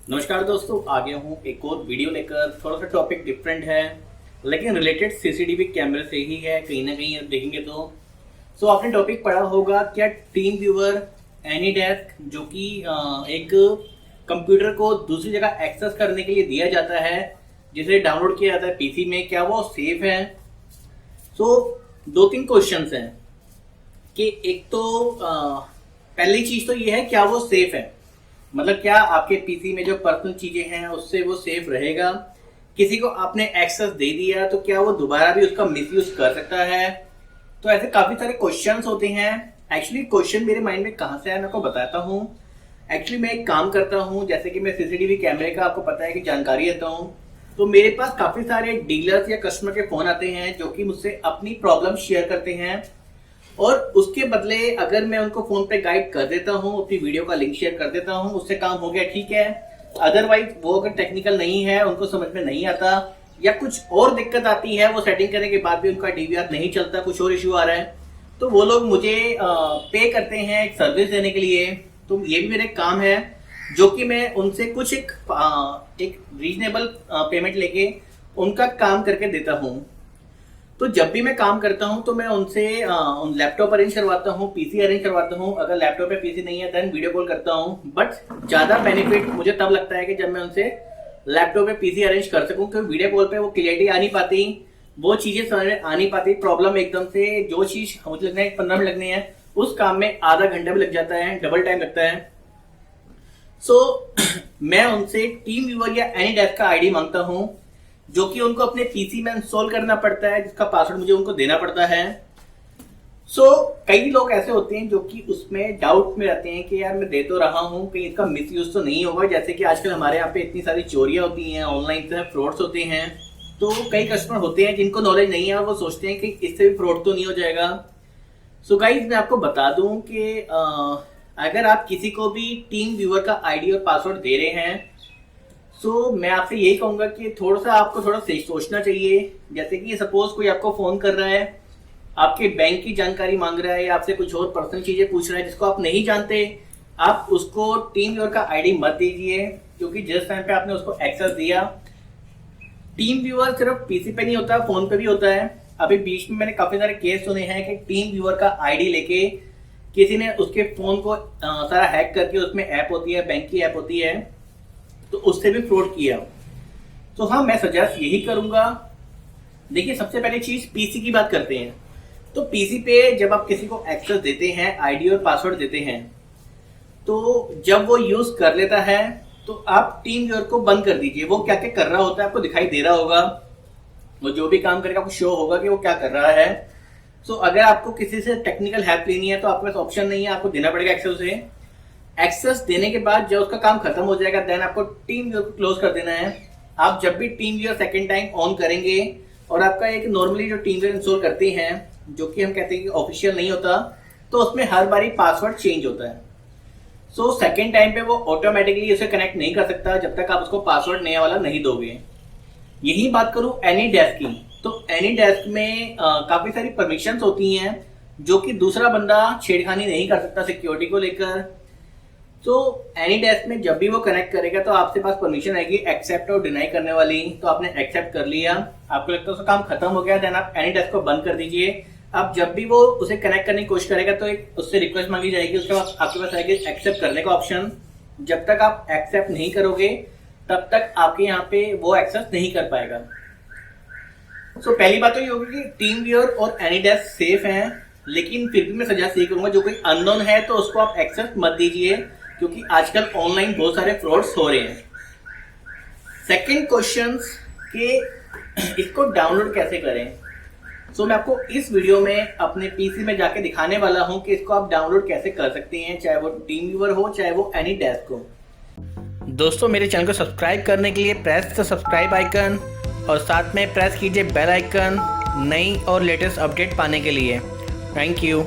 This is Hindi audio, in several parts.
नमस्कार दोस्तों, आ गया हूँ एक और वीडियो लेकर। थोड़ा सा टॉपिक डिफरेंट है लेकिन रिलेटेड सीसीटीवी कैमरे से ही है, कहीं ना कहीं आप देखेंगे तो। आपने टॉपिक पढ़ा होगा क्या, टीम व्यूअर एनीडेस्क, जो कि एक कंप्यूटर को दूसरी जगह एक्सेस करने के लिए दिया जाता है, जिसे डाउनलोड किया जाता है पीसी में, क्या वो सेफ है? दो तीन क्वेश्चंस हैं कि एक तो पहली चीज तो ये है, क्या वो सेफ है? मतलब क्या आपके पीसी में जो पर्सनल चीजें हैं उससे वो सेफ रहेगा? किसी को आपने एक्सेस दे दिया तो क्या वो दोबारा भी उसका मिसयूज कर सकता है? तो ऐसे काफी सारे क्वेश्चंस होते हैं। एक्चुअली क्वेश्चन मेरे माइंड में कहाँ से आया मैं आपको बताता हूँ। एक्चुअली मैं एक काम करता हूँ, जैसे कि मैं सीसीटीवी कैमरे का आपको पता है कि जानकारी देता हूँ। तो मेरे पास काफी सारे डीलर्स या कस्टमर के फोन आते हैं जो कि मुझसे अपनी प्रॉब्लम शेयर करते हैं, और उसके बदले अगर मैं उनको फोन पे गाइड कर देता हूँ, अपनी वीडियो का लिंक शेयर कर देता हूँ, उससे काम हो गया, ठीक है। अदरवाइज वो अगर टेक्निकल नहीं है, उनको समझ में नहीं आता या कुछ और दिक्कत आती है, वो सेटिंग करने के बाद भी उनका डीवीआर नहीं चलता, कुछ और इश्यू आ रहा है, तो वो लोग मुझे पे करते हैं एक सर्विस देने के लिए। तो ये भी मेरा काम है, जो कि मैं उनसे कुछ एक रीजनेबल पेमेंट लेके उनका काम करके देता हूँ। तो जब भी मैं काम करता हूं तो मैं उनसे लैपटॉप अरेंज करवाता हूं, पीसी अरेंज करवाता हूं। अगर लैपटॉप पे पीसी नहीं है देन वीडियो कॉल करता हूं। बट ज्यादा बेनिफिट मुझे तब लगता है कि जब मैं उनसे लैपटॉप पे पीसी अरेंज कर सकूं, क्योंकि वीडियो कॉल पे वो क्लियरिटी आ नहीं पाती, वो चीजें समझ में आ नहीं पाती। प्रॉब्लम एकदम से जो चीज मुझे लगना है 15 मिनट लगने हैं, उस काम में आधा घंटा भी लग जाता है, डबल टाइम लगता है। मैं उनसे टीम व्यूअर या एनी डेस्क का आईडी मांगता हूं, जो कि उनको अपने पीसी में इंस्टॉल करना पड़ता है, जिसका पासवर्ड मुझे उनको देना पड़ता है। कई लोग ऐसे होते हैं जो कि उसमें डाउट में रहते हैं कि यार मैं दे तो रहा हूं, कहीं इसका मिसयूज तो नहीं होगा। जैसे कि आजकल हमारे यहाँ पे इतनी सारी चोरियां होती हैं, ऑनलाइन से फ्रॉड्स होते हैं। तो कई कस्टमर होते हैं जिनको नॉलेज नहीं है और वो सोचते हैं कि इससे भी फ्रॉड तो नहीं हो जाएगा। गाइज मैं आपको बता दूं कि अगर आप किसी को भी टीम व्यूअर का आईडी और पासवर्ड दे रहे हैं, मैं आपसे यही कहूंगा कि आपको थोड़ा सोचना चाहिए। जैसे कि सपोज कोई आपको फोन कर रहा है, आपके बैंक की जानकारी मांग रहा है या आपसे कुछ और पर्सनल चीजें पूछ रहा है जिसको आप नहीं जानते, आप उसको टीम व्यूअर का आईडी मत दीजिए, क्योंकि जिस टाइम पे आपने उसको एक्सेस दिया, टीम व्यूअर सिर्फ पीसी पे नहीं होता, फोन पे भी होता है। अभी बीच में मैंने काफी सारे केस सुने हैं कि टीम व्यूअर का आईडी लेके किसी ने उसके फोन को सारा हैक करके, उसमें ऐप होती है, बैंक की ऐप होती है, तो उससे भी फ्रॉड किया। हाँ, मैं सजेस्ट यही करूंगा। देखिए, सबसे पहले चीज पीसी की बात करते हैं। तो पीसी पे जब आप किसी को एक्सेस देते हैं, आईडी और पासवर्ड देते हैं, तो जब वो यूज कर लेता है तो आप टीम व्यूअर को बंद कर दीजिए। वो क्या क्या कर रहा होता है आपको दिखाई दे रहा होगा, वो जो भी काम करेगा आपको शो होगा कि वो क्या कर रहा है। अगर आपको किसी से टेक्निकल हेल्प लेनी है तो आपके पास ऑप्शन नहीं है, आपको देना पड़ेगा एक्सेस उसे। एक्सेस देने के बाद जब उसका काम खत्म हो जाएगा, देन आपको टीम व्यूअर को क्लोज कर देना है। आप जब भी team viewer second time on करेंगे, और आपका एक नॉर्मली जो टीम व्यूअर इंस्टॉल करते हैं, जो कि हम कहते हैं कि ऑफिशियल नहीं होता, तो उसमें हर बारी पासवर्ड चेंज होता है। सेकंड टाइम पे वो ऑटोमेटिकली उसे कनेक्ट नहीं कर सकता जब तक आप उसको पासवर्ड नया वाला नहीं दोगे। यही बात करूं एनी डेस्क की, तो एनी डेस्क में काफी सारी परमिशंस होती हैं जो कि दूसरा बंदा छेड़खानी नहीं कर सकता सिक्योरिटी को लेकर। एनी डेस्क में जब भी वो कनेक्ट करेगा तो आपके पास परमिशन आएगी एक्सेप्ट और डिनाई करने वाली। तो आपने एक्सेप्ट कर लिया, आपको लगता है उसका काम खत्म हो गया, देन आप एनी डेस्क को बंद कर दीजिए। अब जब भी वो उसे कनेक्ट करने की कोशिश करेगा तो एक उससे रिक्वेस्ट मांगी जाएगी, उसके बाद आपके पास आएगी एक्सेप्ट करने का ऑप्शन। जब तक आप एक्सेप्ट नहीं करोगे तब तक आपके यहाँ पे वो एक्सेस नहीं कर पाएगा। पहली बात तो ये होगी कि टीम व्यूअर और एनी डेस्क सेफ हैं, लेकिन फिर भी मैं सजेस्ट ये करूंगा, जो कोई अननोन है तो उसको आप एक्सेस मत दीजिए, क्योंकि आजकल ऑनलाइन बहुत सारे फ्रॉड्स हो रहे हैं। सेकंड क्वेश्चन कि इसको डाउनलोड कैसे करें। मैं आपको इस वीडियो में अपने पीसी में जाके दिखाने वाला हूं कि इसको आप डाउनलोड कैसे कर सकते हैं, चाहे वो टीम व्यूअर हो चाहे वो एनी डेस्क हो। दोस्तों, मेरे चैनल को सब्सक्राइब करने के लिए प्रेस द सब्सक्राइब आइकन और साथ में प्रेस कीजिए बेल आइकन नई और लेटेस्ट अपडेट पाने के लिए। Thank you.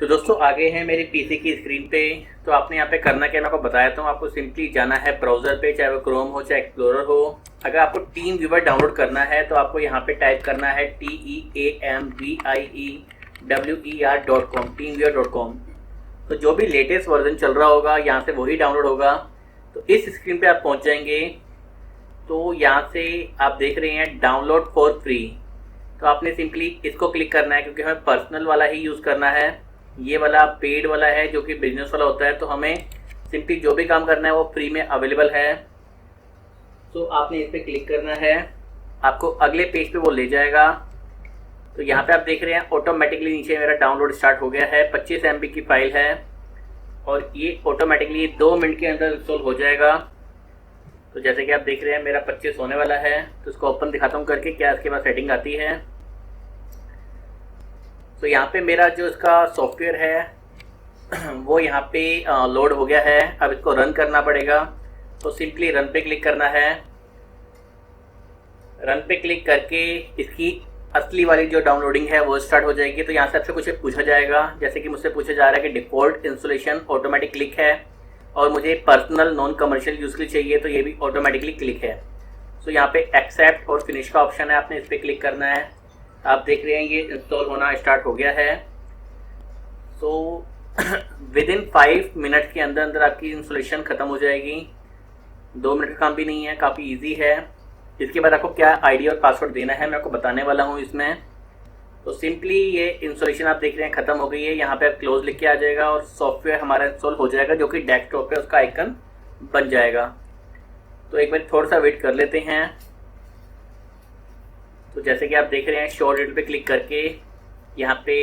तो दोस्तों, आगे हैं मेरे पीसी की स्क्रीन पे। तो आपने यहाँ पे करना क्या, मैं आपको बताया हूँ। आपको सिंपली जाना है ब्राउजर पे, चाहे वो क्रोम हो चाहे एक्सप्लोरर हो। अगर आपको टीम व्यूअर डाउनलोड करना है तो आपको यहाँ पे टाइप करना है teamviewer.com, teamviewer.com। तो जो भी लेटेस्ट वर्जन चल रहा होगा यहाँ से वही डाउनलोड होगा। तो इस स्क्रीन पे आप पहुंच जाएंगे। तो यहाँ से आप देख रहे हैं डाउनलोड फॉर फ्री, तो आपने सिंपली इसको क्लिक करना है क्योंकि हमें पर्सनल वाला ही यूज़ करना है। ये वाला पेड वाला है जो कि बिजनेस वाला होता है, तो हमें सिंपली जो भी काम करना है वो फ्री में अवेलेबल है। तो आपने इस पर क्लिक करना है, आपको अगले पेज पे वो ले जाएगा। तो यहाँ पे आप देख रहे हैं ऑटोमेटिकली नीचे मेरा डाउनलोड स्टार्ट हो गया है। 25 MB की फाइल है और ये ऑटोमेटिकली 2 मिनट के अंदर इंस्टॉल हो जाएगा। तो जैसे कि आप देख रहे हैं मेरा 25 होने वाला है, तो इसको ओपन दिखाता हूँ करके क्या इसके बाद सेटिंग आती है। तो यहाँ पे मेरा जो इसका सॉफ्टवेयर है वो यहाँ पे लोड हो गया है। अब इसको रन करना पड़ेगा, तो सिंपली रन पे क्लिक करना है। रन पे क्लिक करके इसकी असली वाली जो डाउनलोडिंग है वो स्टार्ट हो जाएगी। तो यहाँ से आपसे कुछ पूछा जाएगा, जैसे कि मुझसे पूछा जा रहा है कि डिफ़ॉल्ट इंस्टॉलेशन ऑटोमेटिक क्लिक है और मुझे पर्सनल नॉन कमर्शियल यूज़ के लिए चाहिए, तो ये भी ऑटोमेटिकली क्लिक है। तो यहाँ पे एक्सेप्ट और फिनिश का ऑप्शन है, आपने इस पर क्लिक करना है। आप देख रहे हैं ये इंस्टॉल होना स्टार्ट हो गया है। सो विदिन 5 मिनट के अंदर अंदर आपकी इंस्टॉलेशन ख़त्म हो जाएगी। 2 मिनट का काम भी नहीं है, काफ़ी ईजी है। इसके बाद आपको क्या आईडी और पासवर्ड देना है मैं आपको बताने वाला हूँ इसमें। तो सिंपली ये इंस्टॉलेशन आप देख रहे हैं ख़त्म हो गई है। यहाँ पे आप क्लोज लिख के आ जाएगा और सॉफ्टवेयर हमारा इंस्टॉल हो जाएगा, जो कि डेस्कटॉप पे उसका आइकन बन जाएगा। तो एक बार थोड़ा सा वेट कर लेते हैं। तो जैसे कि आप देख रहे हैं शॉर्ट डिटेल पे क्लिक करके यहाँ पे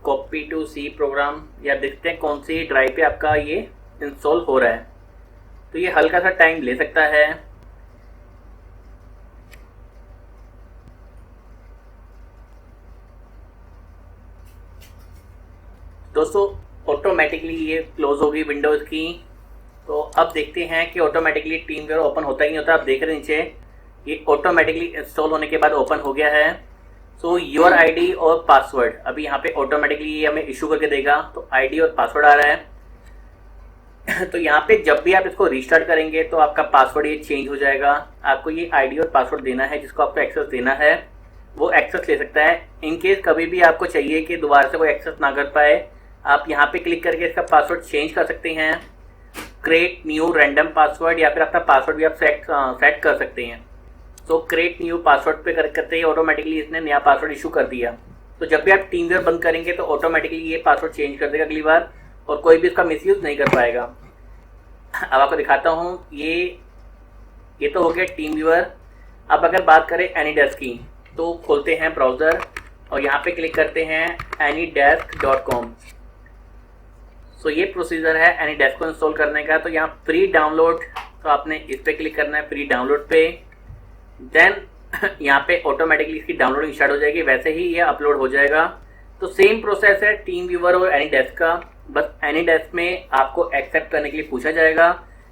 कॉपी टू सी प्रोग्राम या देखते हैं कौन सी ड्राइव पे आपका ये इंस्टॉल हो रहा है। तो ये हल्का सा टाइम ले सकता है। दोस्तों ऑटोमेटिकली ये क्लोज होगी विंडोज़ की। तो अब देखते हैं कि ऑटोमेटिकली टीमवेयर ओपन होता ही नहीं होता। आप देख रहे हैं नीचे ये ऑटोमेटिकली इंस्टॉल होने के बाद ओपन हो गया है। सो योर आईडी और पासवर्ड अभी यहाँ पे ऑटोमेटिकली ये हमें इशू करके देगा। तो आईडी और पासवर्ड आ रहा है। तो यहाँ पे जब भी आप इसको रीस्टार्ट करेंगे तो आपका पासवर्ड ये चेंज हो जाएगा। आपको ये आईडी और पासवर्ड देना है, जिसको आपको एक्सेस देना है वो एक्सेस ले सकता है। इनकेस कभी भी आपको चाहिए कि दोबारा से कोई एक्सेस ना कर पाए, आप यहाँ पे क्लिक करके इसका पासवर्ड चेंज कर सकते हैं, क्रिएट न्यू रैंडम पासवर्ड, या फिर अपना पासवर्ड भी आप सेट कर सकते हैं। तो क्रिएट न्यू पासवर्ड पे करते ही ऑटोमेटिकली इसने नया पासवर्ड इशू कर दिया। तो जब भी आप टीमवेयर बंद करेंगे तो ऑटोमेटिकली ये पासवर्ड चेंज कर देगा अगली बार, और कोई भी इसका मिसयूज़ नहीं कर पाएगा। अब आपको दिखाता हूँ, ये तो हो गया टीमवेयर। अब अगर बात करें एनीडेस्क की, तो खोलते हैं ब्राउज़र और यहाँ पे क्लिक करते हैं anydesk.com। तो ये प्रोसीजर है एनीडेस्क को इंस्टॉल करने का। तो यहाँ फ्री डाउनलोड, तो आपने इस पर क्लिक करना है, फ्री डाउनलोड पे। देन यहाँ पे ऑटोमेटिकली इसकी डाउनलोडिंग स्टार्ट हो जाएगी, वैसे ही ये अपलोड हो जाएगा। तो सेम प्रोसेस है टीम व्यूवर और एनीडेस्क का, बस एनीडेस्क में आपको एक्सेप्ट करने के लिए पूछा जाएगा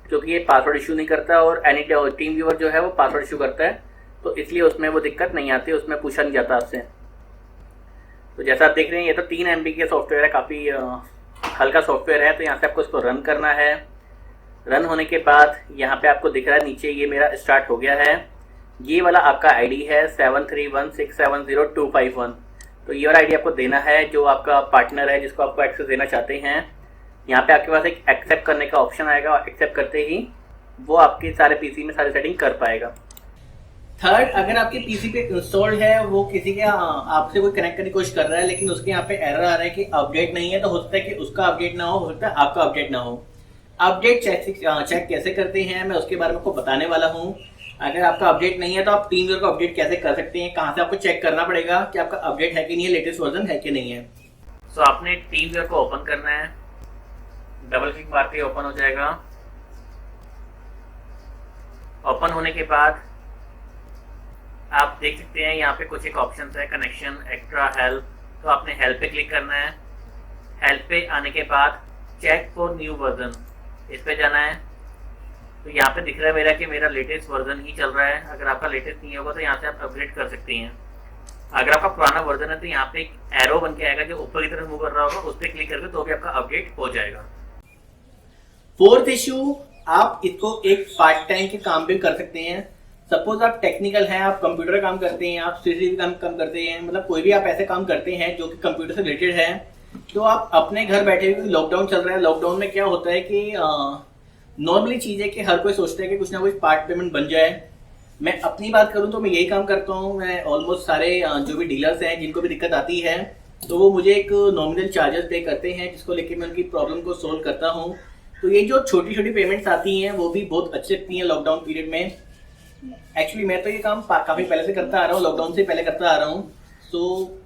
क्योंकि ये पासवर्ड इशू नहीं करता, और टीम व्यूवर जो है वो पासवर्ड इशू करता है, तो इसलिए उसमें वो दिक्कत नहीं आती, उसमें पूछा नहीं जाता आपसे। तो जैसा आप देख रहे हैं ये तो 3 MB के सॉफ्टवेयर है, काफ़ी हल्का सॉफ्टवेयर है। तो यहाँ से आपको इसको रन करना है। रन होने के बाद यहाँ पे आपको दिख रहा है नीचे ये मेरा स्टार्ट हो गया है। ये वाला आपका आईडी है 7316700251। तो ये वाला आईडी आपको देना है जो आपका पार्टनर है, जिसको आपको एक्सेस देना चाहते हैं। यहाँ पे आपके पास एक एक्सेप्ट करने का ऑप्शन आएगा, एक्सेप्ट करते ही वो आपके सारे पीसी में सारी सेटिंग कर पाएगा। थर्ड, अगर आपके पीसी पे इंस्टॉल्ड है, वो किसी के आपसे कोई कनेक्ट करने की कोशिश कर रहा है लेकिन उसके यहाँ पे एरर आ रहा है कि अपडेट नहीं है, तो हो सकता है कि उसका अपडेट ना हो सकता है आपका अपडेट ना हो। अपडेट चेक कैसे करते हैं मैं उसके बारे में आपको बताने वाला हूँ। अगर आपका अपडेट नहीं है तो आप टीमवेयर को अपडेट कैसे कर सकते हैं, कहाँ से आपको चेक करना पड़ेगा कि आपका अपडेट है कि नहीं है, लेटेस्ट वर्जन है कि नहीं है। सो आपने टीमवेयर को ओपन करना है, डबल क्लिक मारते ही ओपन हो जाएगा। ओपन होने के बाद आप देख सकते हैं यहाँ पे कुछ एक ऑप्शन है, कनेक्शन, एक्स्ट्रा, हेल्प। तो आपने हेल्प पे क्लिक करना है। हेल्प पे आने के बाद चेक फॉर न्यू वर्जन, इस पे जाना है। तो यहाँ पे दिख रहा है मेरा कि मेरा लेटेस्ट वर्जन ही चल रहा है। अगर आपका लेटेस्ट नहीं होगा तो यहाँ से आप अपग्रेड कर सकते हैं। अगर आपका पुराना वर्जन है तो यहाँ पे एक एरो बन के आएगा जो ऊपर की तरफ मूव कर रहा होगा, उस पर क्लिक करके तो भी आपका अपडेट हो जाएगा। फोर्थ इशू, आप इसको एक पार्ट टाइम के काम भी कर सकते हैं। सपोज आप टेक्निकल हैं, आप कंप्यूटर काम करते हैं, आप सीसीटीवी काम करते हैं, मतलब कोई भी आप ऐसे काम करते हैं जो कि कंप्यूटर से रिलेटेड है, तो आप अपने घर बैठे हुए, लॉकडाउन चल रहा है, लॉकडाउन में क्या होता है कि नॉर्मली चीज़ है कि हर कोई सोचता है कि कुछ ना कुछ पार्ट पेमेंट बन जाए। मैं अपनी बात करूं तो मैं यही काम करता हूं। मैं ऑलमोस्ट सारे जो भी डीलर्स हैं जिनको भी दिक्कत आती है तो वो मुझे एक नॉमिनल चार्जेस पे करते हैं, जिसको लेके मैं उनकी प्रॉब्लम को सोल्व करता हूं। तो ये जो छोटी छोटी पेमेंट्स आती हैं वो भी बहुत अच्छी लगती हैं लॉकडाउन पीरियड में। एक्चुअली मैं तो ये काम काफ़ी पहले से करता आ रहा हूँ, लॉकडाउन से पहले करता आ रहा हूँ। तो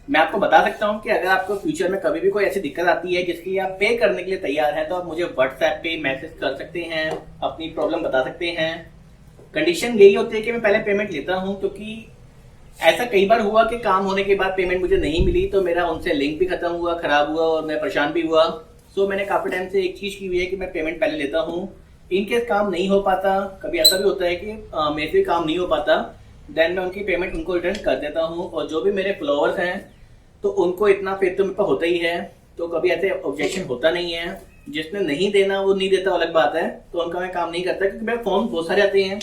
मैं आपको बता सकता हूँ कि अगर आपको फ्यूचर में कभी भी कोई ऐसी दिक्कत आती है जिसके लिए आप पे करने के लिए तैयार हैं, तो आप मुझे व्हाट्सएप पे मैसेज कर सकते हैं, अपनी प्रॉब्लम बता सकते हैं। कंडीशन यही होती है कि मैं पहले पेमेंट लेता हूँ, क्योंकि ऐसा कई बार हुआ कि काम होने के बाद पेमेंट मुझे नहीं मिली तो मेरा उनसे लिंक भी खत्म हुआ, खराब हुआ और मैं परेशान भी हुआ। सो मैंने काफ़ी टाइम से एक चीज़ की हुई है कि मैं पेमेंट पहले लेता हूँ। इनकेस काम नहीं हो पाता, कभी ऐसा भी होता है कि मेरे से काम नहीं हो पाता, देन मैं उनकी पेमेंट उनको रिटर्न कर देता हूँ। और जो भी मेरे फॉलोअर्स हैं तो उनको इतना फेथ तो मेरे पर होता ही है, तो कभी ऐसे ऑब्जेक्शन होता नहीं है। जिसने नहीं देना वो नहीं देता, अलग बात है, तो उनका मैं काम नहीं करता, क्योंकि मेरे फोन बहुत सारे आते हैं।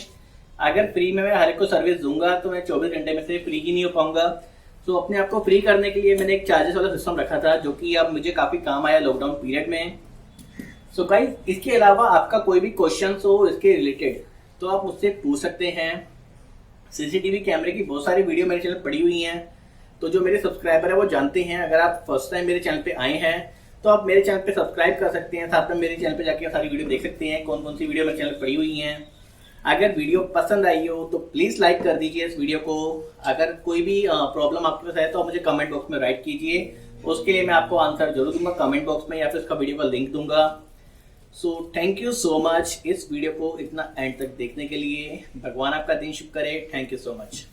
अगर फ्री में मैं हर एक को सर्विस दूंगा तो मैं 24 घंटे में से फ्री ही नहीं हो पाऊंगा। तो अपने आप को फ्री करने के लिए मैंने एक चार्जेस वाला सिस्टम रखा था, जो कि अब मुझे काफ़ी काम आया लॉकडाउन पीरियड में। सो गाइस, इसके अलावा आपका कोई भी क्वेश्चन हो इसके रिलेटेड तो आप मुझसे पूछ सकते हैं। सीसीटीवी कैमरे की बहुत सारी वीडियो मेरे चैनल पड़ी हुई हैं, तो जो मेरे सब्सक्राइबर है वो जानते हैं। अगर आप फर्स्ट टाइम मेरे चैनल पे आए हैं तो आप मेरे चैनल पे सब्सक्राइब कर सकते हैं, साथ में मेरे चैनल पे जाके सारी वीडियो देख सकते हैं कौन कौन सी वीडियो मेरे चैनल पड़ी हुई हैं। अगर वीडियो पसंद आई हो तो प्लीज़ लाइक कर दीजिए इस वीडियो को। अगर कोई भी प्रॉब्लम आपके पास है तो आप मुझे कमेंट बॉक्स में राइट कीजिए, उसके लिए मैं आपको आंसर जरूर दूंगा कमेंट बॉक्स में, या फिर उसका वीडियो का लिंक दूंगा। So thank you so much इस वीडियो को इतना एंड तक देखने के लिए। भगवान आपका दिन शुभ करे। Thank you so much.